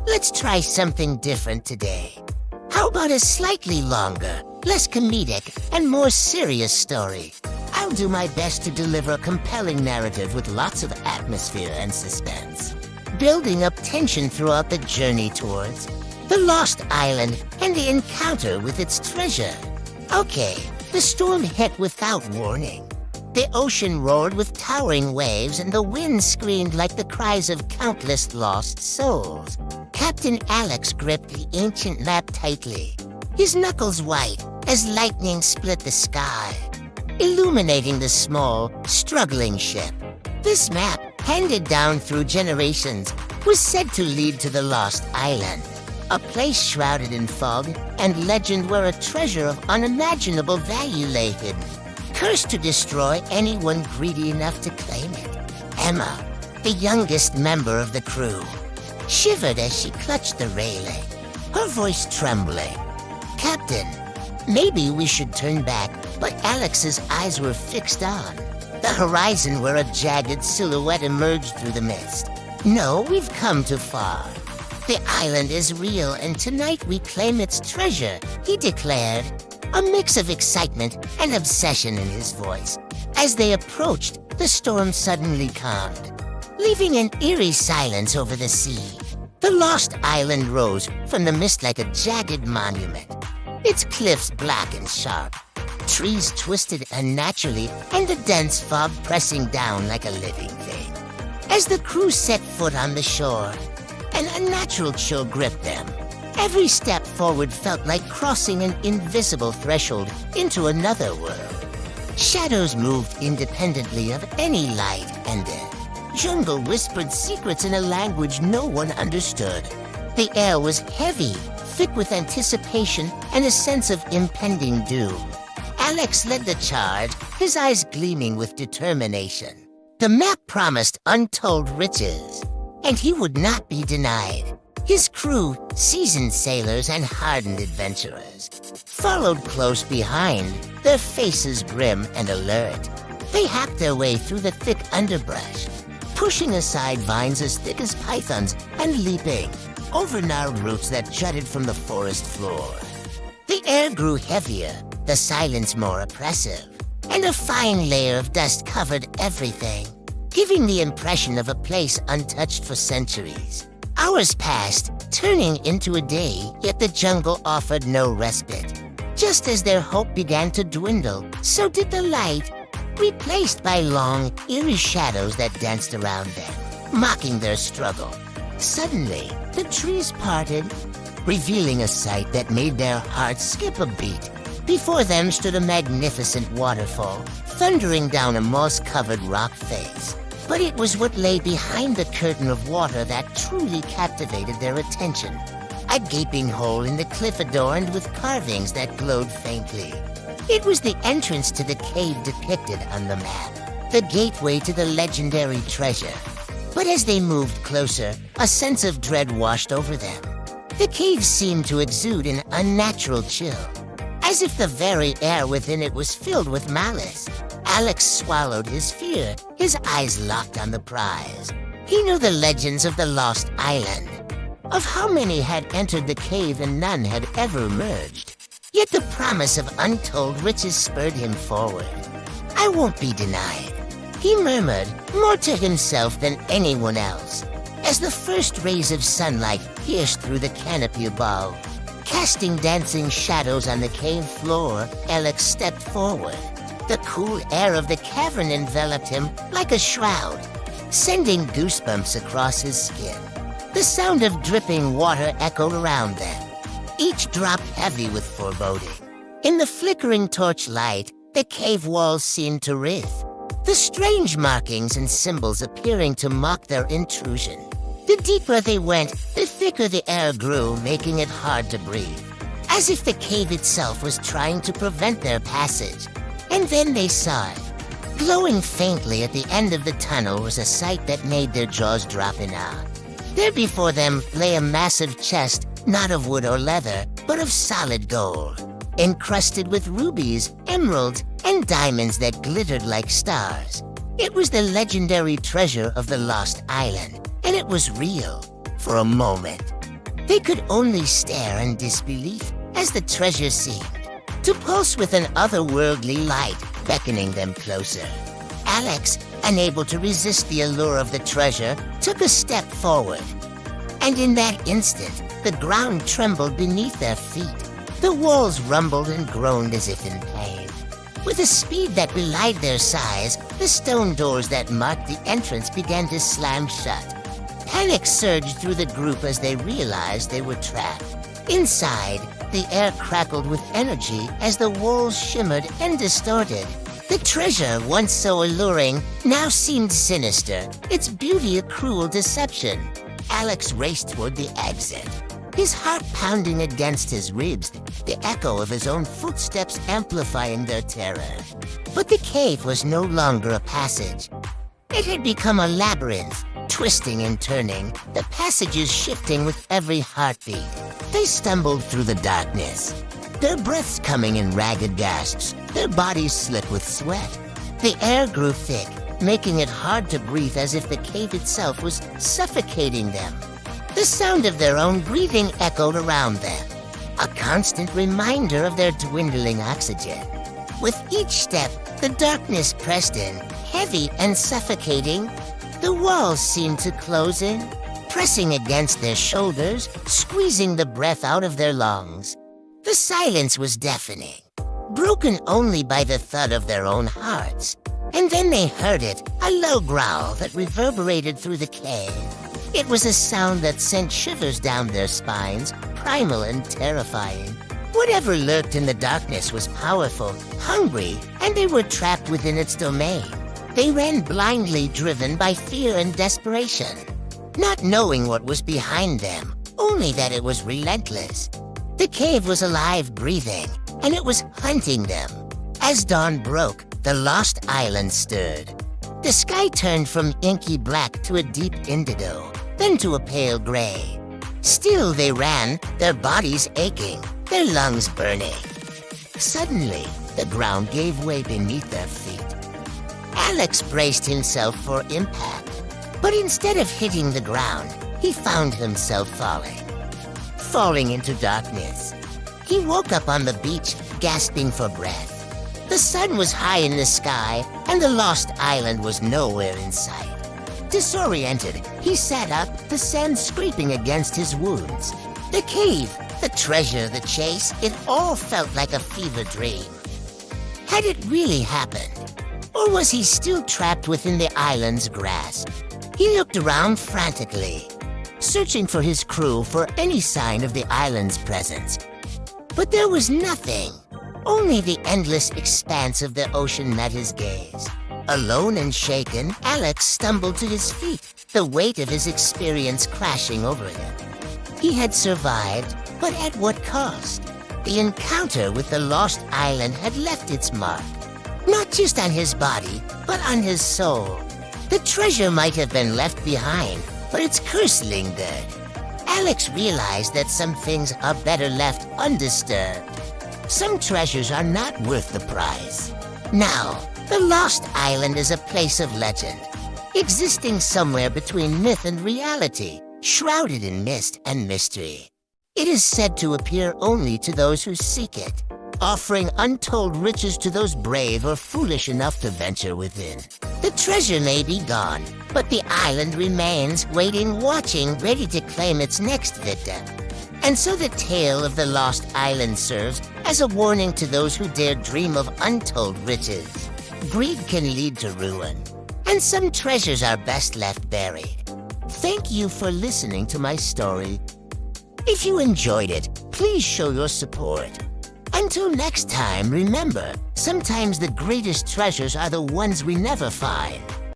let's try something different today. How about a slightly longer, less comedic, and more serious story? I'll do my best to deliver a compelling narrative with lots of atmosphere and suspense, building up tension throughout the journey towards the Lost Island and the encounter with its treasure. Okay, the storm hit without warning. The ocean roared with towering waves and the wind screamed like the cries of countless lost souls. Captain Alex gripped the ancient map tightly, his knuckles white as lightning split the sky, illuminating the small, struggling ship. This map, handed down through generations, was said to lead to the Lost Island, a place shrouded in fog and legend where a treasure of unimaginable value lay hidden, cursed to destroy anyone greedy enough to claim it. Emma, the youngest member of the crew, shivered as she clutched the railing, her voice trembling. "Captain, maybe we should turn back," but Alex's eyes were fixed on the horizon where a jagged silhouette emerged through the mist. "No, we've come too far. The island is real, and tonight we claim its treasure," he declared, a mix of excitement and obsession in his voice. As they approached, the storm suddenly calmed, leaving an eerie silence over the sea. The Lost Island rose from the mist like a jagged monument, its cliffs black and sharp, trees twisted unnaturally, and the dense fog pressing down like a living thing. As the crew set foot on the shore, an unnatural chill gripped them. Every step forward felt like crossing an invisible threshold into another world. Shadows moved independently of any light, and the jungle whispered secrets in a language no one understood. The air was heavy, thick with anticipation and a sense of impending doom. Alex led the charge, his eyes gleaming with determination. The map promised untold riches, and he would not be denied. His crew, seasoned sailors and hardened adventurers, followed close behind, their faces grim and alert. They hacked their way through the thick underbrush, pushing aside vines as thick as pythons and leaping over gnarled roots that jutted from the forest floor. The air grew heavier, the silence more oppressive, and a fine layer of dust covered everything, giving the impression of a place untouched for centuries. Hours passed, turning into a day, yet the jungle offered no respite. Just as their hope began to dwindle, so did the light, replaced by long, eerie shadows that danced around them, mocking their struggle. Suddenly, the trees parted, revealing a sight that made their hearts skip a beat. Before them stood a magnificent waterfall, thundering down a moss-covered rock face. But it was what lay behind the curtain of water that truly captivated their attention. A gaping hole in the cliff adorned with carvings that glowed faintly. It was the entrance to the cave depicted on the map, the gateway to the legendary treasure. But as they moved closer, a sense of dread washed over them. The cave seemed to exude an unnatural chill, as if the very air within it was filled with malice. Alex swallowed his fear, his eyes locked on the prize. He knew the legends of the Lost Island, of how many had entered the cave and none had ever emerged. Yet the promise of untold riches spurred him forward. "I won't be denied," he murmured, more to himself than anyone else, as the first rays of sunlight pierced through the canopy above. Casting dancing shadows on the cave floor, Alex stepped forward. The cool air of the cavern enveloped him like a shroud, sending goosebumps across his skin. The sound of dripping water echoed around them, each drop heavy with foreboding. In the flickering torchlight, the cave walls seemed to writhe, the strange markings and symbols appearing to mock their intrusion. The deeper they went, the thicker the air grew, making it hard to breathe, as if the cave itself was trying to prevent their passage. And then they saw it. Glowing faintly at the end of the tunnel was a sight that made their jaws drop in awe. There before them lay a massive chest, not of wood or leather, but of solid gold, encrusted with rubies, emeralds, and diamonds that glittered like stars. It was the legendary treasure of the Lost Island, and it was real. For a moment, They could only stare in disbelief as the treasure seemed to pulse with an otherworldly light, beckoning them closer. Alex, unable to resist the allure of the treasure, took a step forward. And in that instant, the ground trembled beneath their feet. The walls rumbled and groaned as if in pain. With a speed that belied their size, the stone doors that marked the entrance began to slam shut. Panic surged through the group as they realized they were trapped. Inside, the air crackled with energy as the walls shimmered and distorted. The treasure, once so alluring, now seemed sinister, its beauty a cruel deception. Alex raced toward the exit, his heart pounding against his ribs, the echo of his own footsteps amplifying their terror. But the cave was no longer a passage. It had become a labyrinth, twisting and turning, the passages shifting with every heartbeat. They stumbled through the darkness, their breaths coming in ragged gasps, their bodies slick with sweat. The air grew thick, making it hard to breathe as if the cave itself was suffocating them. The sound of their own breathing echoed around them, a constant reminder of their dwindling oxygen. With each step, the darkness pressed in, heavy and suffocating. The walls seemed to close in, pressing against their shoulders, squeezing the breath out of their lungs. The silence was deafening, broken only by the thud of their own hearts. And then they heard it, a low growl that reverberated through the cave. It was a sound that sent shivers down their spines, primal and terrifying. Whatever lurked in the darkness was powerful, hungry, and they were trapped within its domain. They ran blindly, driven by fear and desperation, not knowing what was behind them, only that it was relentless. The cave was alive, breathing, and it was hunting them. As dawn broke, the lost island stirred. The sky turned from inky black to a deep indigo, then to a pale gray. Still they ran, their bodies aching, their lungs burning. Suddenly, the ground gave way beneath their feet. Alex braced himself for impact, but instead of hitting the ground, he found himself falling into darkness. He woke up on the beach, gasping for breath. The sun was high in the sky, and the lost island was nowhere in sight. Disoriented, he sat up, the sand scraping against his wounds. The cave, the treasure, the chase, it all felt like a fever dream. Had it really happened? Or was he still trapped within the island's grasp? He looked around frantically, searching for his crew for any sign of the island's presence. But there was nothing. Only the endless expanse of the ocean met his gaze. Alone and shaken, Alex stumbled to his feet, the weight of his experience crashing over him. He had survived, but at what cost? The encounter with the lost island had left its mark, not just on his body, but on his soul. The treasure might have been left behind, but its curse lingered. Alex realized that some things are better left undisturbed. Some treasures are not worth the price. Now, the Lost Island is a place of legend, existing somewhere between myth and reality, shrouded in mist and mystery. It is said to appear only to those who seek it, offering untold riches to those brave or foolish enough to venture within. The treasure may be gone, but the island remains, waiting, watching, ready to claim its next victim. And so the tale of the Lost Island serves as a warning to those who dare dream of untold riches. Greed can lead to ruin, and some treasures are best left buried. Thank you for listening to my story. If you enjoyed it, please show your support. Until next time, remember, sometimes the greatest treasures are the ones we never find.